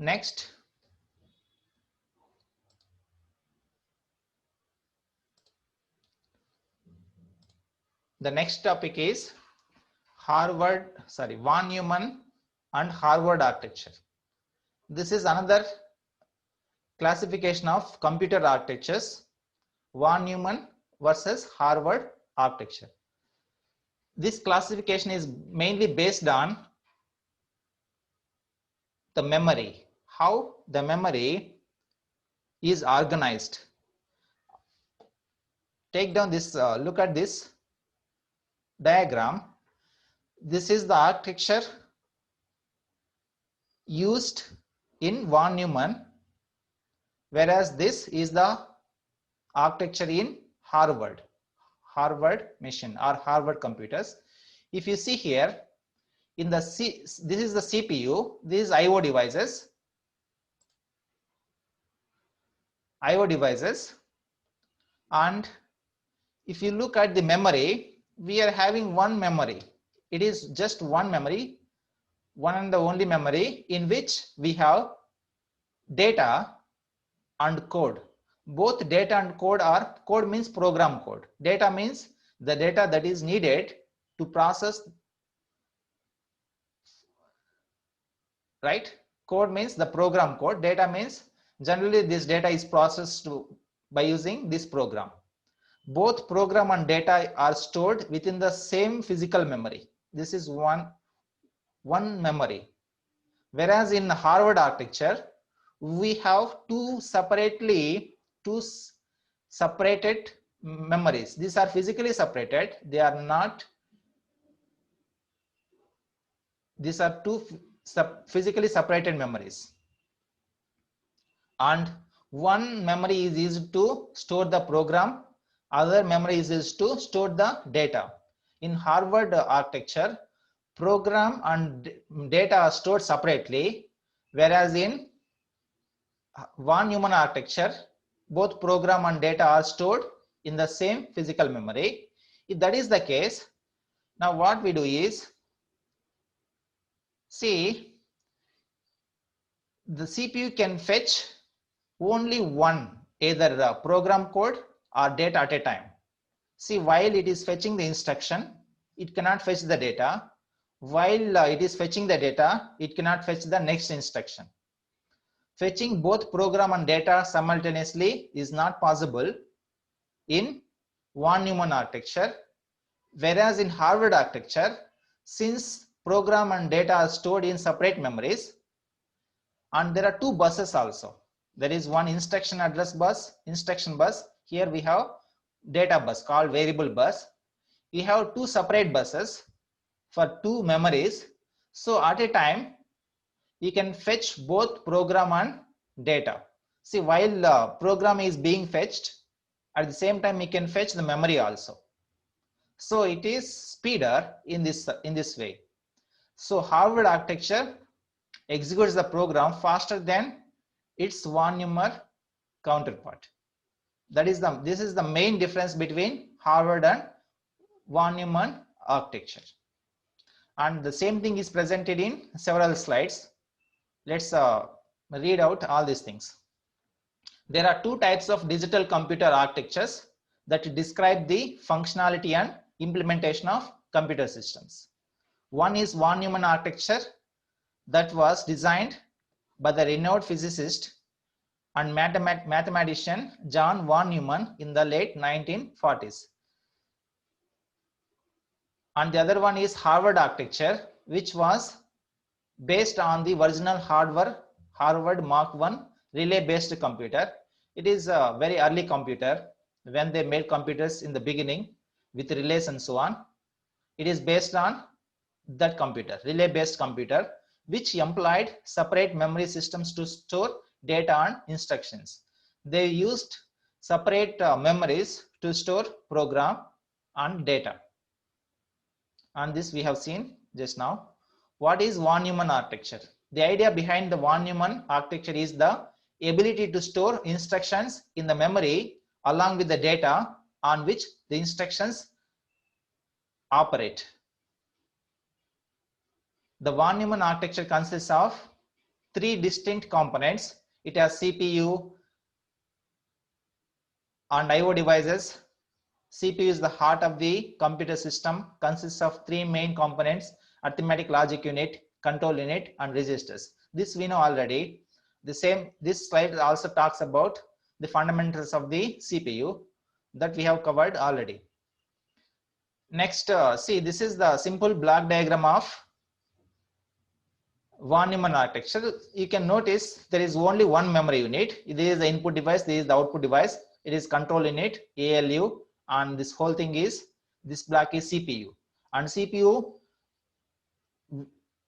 Next, the next topic is von Neumann and Harvard architecture. This is another classification of computer architectures, von Neumann versus Harvard architecture. This classification is mainly based on the memory, how the memory is organized. Take down this, look at this diagram. This is the architecture used in von Neumann, whereas this is the architecture in Harvard machine or Harvard computers. If you see here, in the this is the CPU, this is IO devices, and if you look at the memory, we are having one memory. It is just one memory, one and the only memory, in which we have data and code. Both data and code are, code means program code, data means the data that is needed to process, right? Code means the program code, data means generally this data is processed by using this program. Both program and data are stored within the same physical memory. This is one memory. Whereas in Harvard architecture, we have two separated memories. These are physically separated. They are not. These are two physically separated memories. And one memory is used to store the program. Other memory is used to store the data. In Harvard architecture, program and data are stored separately, whereas in von Neumann architecture, both program and data are stored in the same physical memory. If that is the case, now what we do is, see, the CPU can fetch only one, either the program code or data at a time. See, while it is fetching the instruction, it cannot fetch the data. While it is fetching the data, it cannot fetch the next instruction. Fetching both program and data simultaneously is not possible in von Neumann architecture, whereas in Harvard architecture, since program and data are stored in separate memories, and there are two buses also. There is one instruction address bus, instruction bus. Here we have data bus called variable bus. We have two separate buses for two memories. So at a time, you can fetch both program and data. See, while program is being fetched, at the same time, you can fetch the memory also. So it is speeder in this way. So Harvard architecture executes the program faster than its von Neumann counterpart. This is the main difference between Harvard and von Neumann architecture. And the same thing is presented in several slides. Let's read out all these things. There are two types of digital computer architectures that describe the functionality and implementation of computer systems. One is von Neumann architecture that was designed by the renowned physicist and mathematician John von Neumann in the late 1940s. And the other one is Harvard architecture, which was based on the original Harvard Mark I relay-based computer. It is a very early computer when they made computers in the beginning with relays and so on. It is based on that computer, relay-based computer, which employed separate memory systems to store data and instructions. They used separate memories to store program and data. And this we have seen just now. What is von Neumann architecture? The idea behind the von Neumann architecture is the ability to store instructions in the memory along with the data on which the instructions operate. The von Neumann architecture consists of three distinct components. It has CPU and IO devices. CPU is the heart of the computer system, consists of three main components: arithmetic logic unit, control unit, and registers. This we know already. This slide also talks about the fundamentals of the CPU that we have covered already. Next, see, this is the simple block diagram of von Neumann architecture. You can notice there is only one memory unit. This is the input device, this is the output device. It is control unit, ALU, and this whole thing is, this block is CPU. And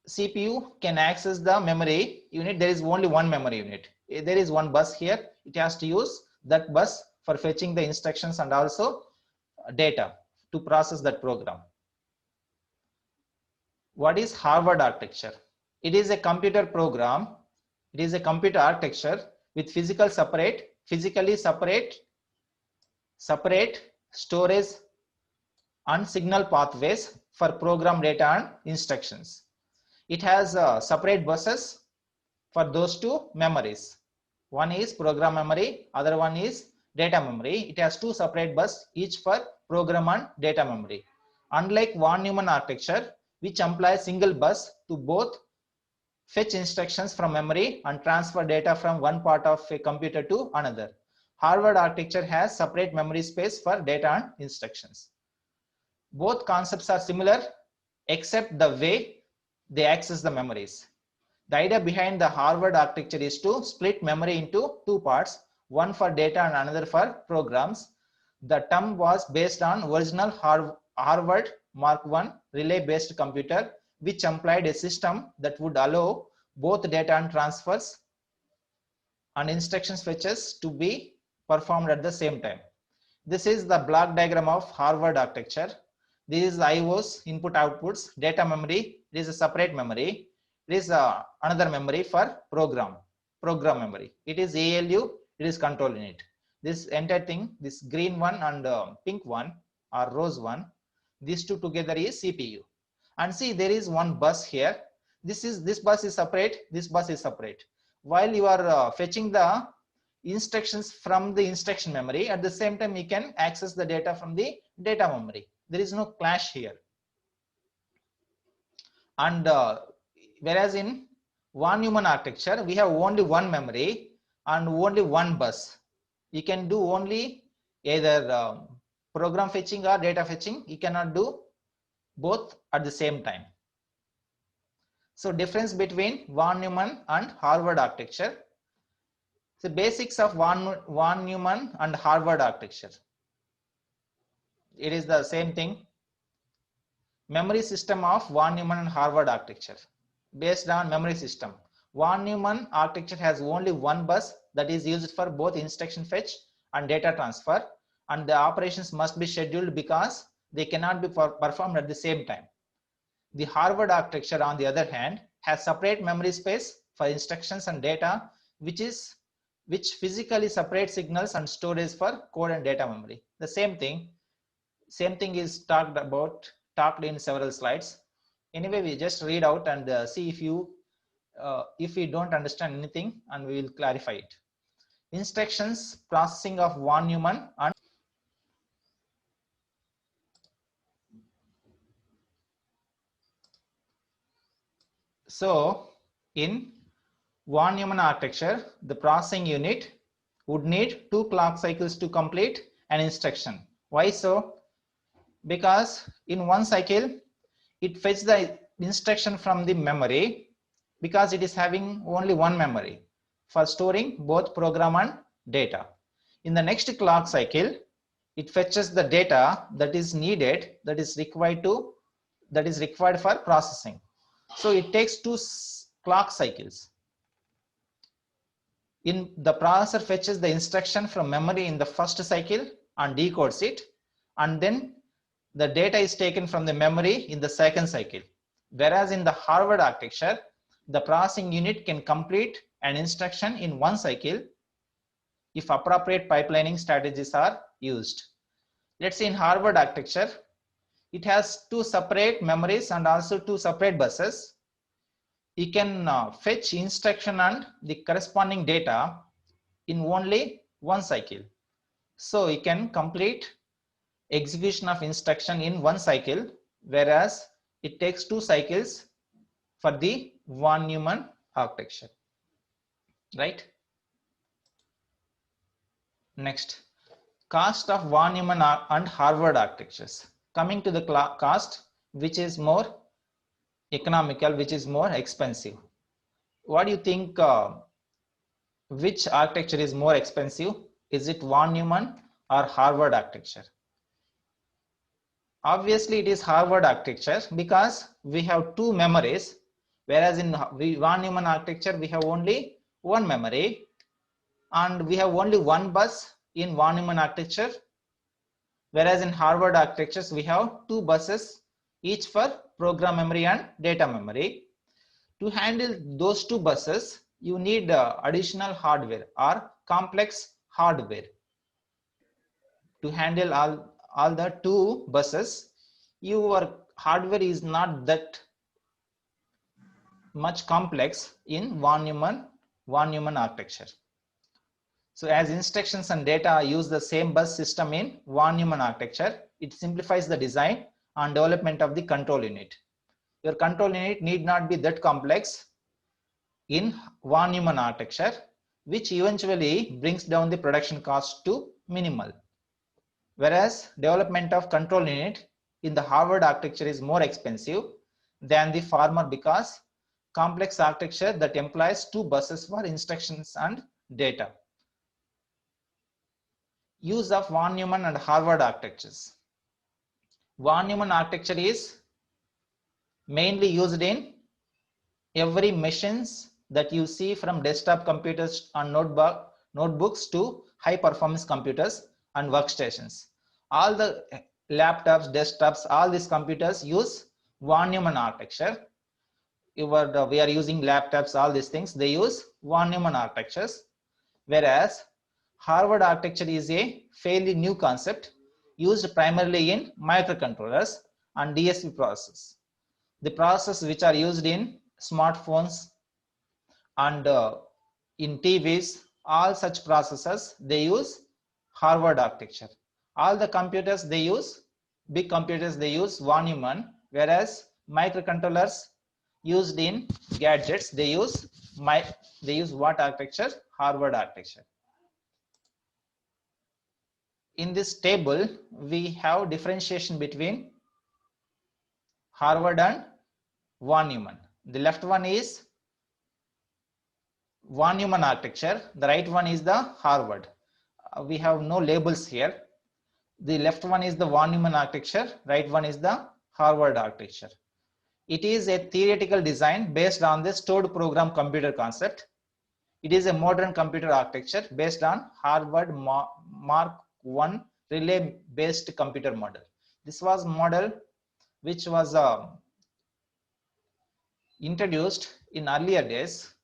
CPU can access the memory unit. There is only one memory unit. There is one bus here. It has to use that bus for fetching the instructions and also data to process that program. What is Harvard architecture? It is a computer program. It is a computer architecture with physically separate storage and signal pathways for program data and instructions. It has separate buses for those two memories. One is program memory, other one is data memory. It has two separate buses, each for program and data memory. Unlike von Neumann architecture, which employs single bus to both fetch instructions from memory and transfer data from one part of a computer to another, Harvard architecture has separate memory space for data and instructions. Both concepts are similar except the way they access the memories. The idea behind the Harvard architecture is to split memory into two parts, one for data and another for programs. The term was based on original Harvard Mark I relay-based computer, which employed a system that would allow both data and transfers and instructions fetches to be performed at the same time. This is the block diagram of Harvard architecture. This is IOs, input outputs, data memory. This is a separate memory. This is another memory for program memory. It is ALU, it is control unit. This entire thing, this green one and pink one or rose one, these two together is CPU. And see, there is one bus here. This bus is separate, this bus is separate. While you are fetching the instructions from the instruction memory, at the same time you can access the data from the data memory. There is no clash here. And whereas in von Neumann architecture, we have only one memory and only one bus. You can do only either program fetching or data fetching. You cannot do both at the same time. So difference between von Neumann and Harvard architecture. The basics of von Neumann and Harvard architecture. It is the same thing. Memory system of von Neumann and Harvard architecture. Based on memory system, von Neumann architecture has only one bus that is used for both instruction fetch and data transfer, and the operations must be scheduled because they cannot be performed at the same time. The Harvard architecture, on the other hand, has separate memory space for instructions and data, which physically separate signals and storage for code and data memory. The same thing is talked in several slides. Anyway, we just read out and see if we don't understand anything, and we will clarify it. Instructions processing of von Neumann and so in von Neumann architecture, the processing unit would need 2 clock cycles to complete an instruction. Why so? Because in one cycle, it fetches the instruction from the memory because it is having only one memory for storing both program and data. In the next clock cycle, it fetches the data that is needed, that is required for processing. So it takes 2 clock cycles. In the processor fetches the instruction from memory in the first cycle and decodes it, and then the data is taken from the memory in the second cycle. Whereas in the Harvard architecture, the processing unit can complete an instruction in one cycle if appropriate pipelining strategies are used. Let's say in Harvard architecture, it has 2 separate memories and also 2 separate buses. you can fetch instruction and the corresponding data in only one cycle. So you can complete execution of instruction in one cycle, whereas it takes 2 cycles for the von Neumann architecture, right? Next, cost of von Neumann and Harvard architectures. Coming to the cost, which is more economical, which is more expensive. What do you think? Which architecture is more expensive? Is it von Neumann or Harvard architecture? Obviously, it is Harvard architecture because we have 2 memories, whereas in von Neumann architecture we have only one memory, and we have only one bus in von Neumann architecture, whereas in Harvard architectures we have 2 buses, each for program memory and data memory. To handle those 2 buses, you need additional hardware or complex hardware. To handle all the 2 buses, your hardware is not that much complex in von Neumann architecture. So as instructions and data use the same bus system in von Neumann architecture, it simplifies the design and development of the control unit. Your control unit need not be that complex in von Neumann architecture, which eventually brings down the production cost to minimal. Whereas development of control unit in the Harvard architecture is more expensive than the former because complex architecture that employs 2 buses for instructions and data. Use of von Neumann and Harvard architectures. Von Neumann architecture is mainly used in every machines that you see, from desktop computers and notebooks to high performance computers and workstations. All the laptops, desktops, all these computers use von Neumann architecture. We are using laptops, all these things, they use von Neumann architectures, whereas Harvard architecture is a fairly new concept used primarily in microcontrollers and DSP processors. The processors which are used in smartphones and in TVs, all such processors, they use Harvard architecture. All the computers they use, big computers, they use von Neumann, whereas microcontrollers used in gadgets, they use what architecture? Harvard architecture. In this table, we have differentiation between Harvard and von Neumann. The left one is von Neumann architecture, the right one is the Harvard. We have no labels here. The left one is the von Neumann architecture, right one is the Harvard architecture. It is a theoretical design based on the stored program computer concept. It is a modern computer architecture based on Harvard Mark I relay based computer model. This was model which was introduced in earlier days.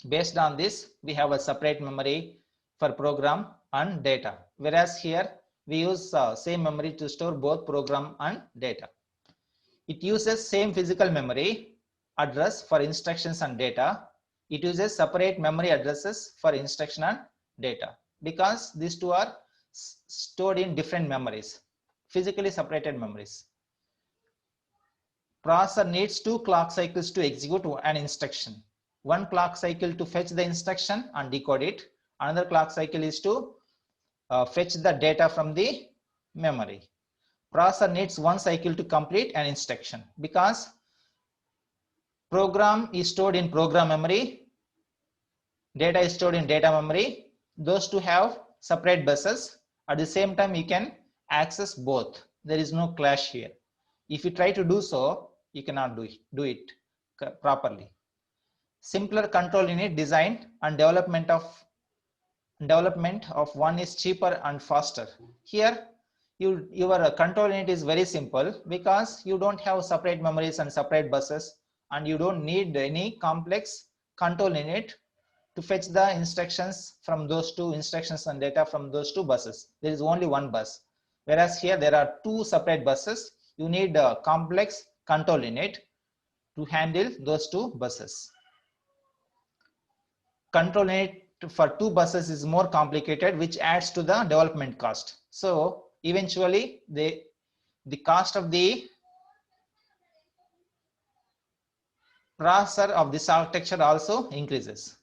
Based on this, we have a separate memory for program and data, whereas here we use same memory to store both program and data. It uses same physical memory address for instructions and data. It uses separate memory addresses for instruction and data because these two are stored in different memories, physically separated memories. Processor needs 2 clock cycles to execute an instruction. One clock cycle to fetch the instruction and decode it. Another clock cycle is to fetch the data from the memory. Processor needs 1 cycle to complete an instruction because program is stored in program memory, data is stored in data memory. Those two have separate buses. At the same time, you can access both. There is no clash here. If you try to do so, you cannot do it properly. Simpler control unit design and development of one is cheaper and faster. Here, your control unit is very simple because you don't have separate memories and separate buses, and you don't need any complex control unit to fetch the instructions from those 2 instructions and data from those 2 buses. There is only one bus, whereas here there are 2 separate buses. You need a complex control unit to handle those two buses. Controlling it for two buses is more complicated, which adds to the development cost. So eventually the cost of the processor of this architecture also increases.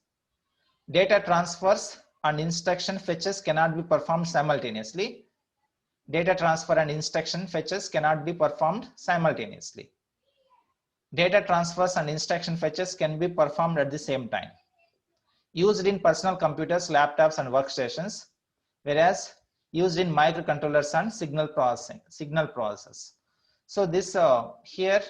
Data transfers and instruction fetches cannot be performed simultaneously. Data transfer and instruction fetches cannot be performed simultaneously. Data transfers and instruction fetches can be performed at the same time. Used in personal computers, laptops, and workstations, whereas used in microcontrollers and signal processors. So this here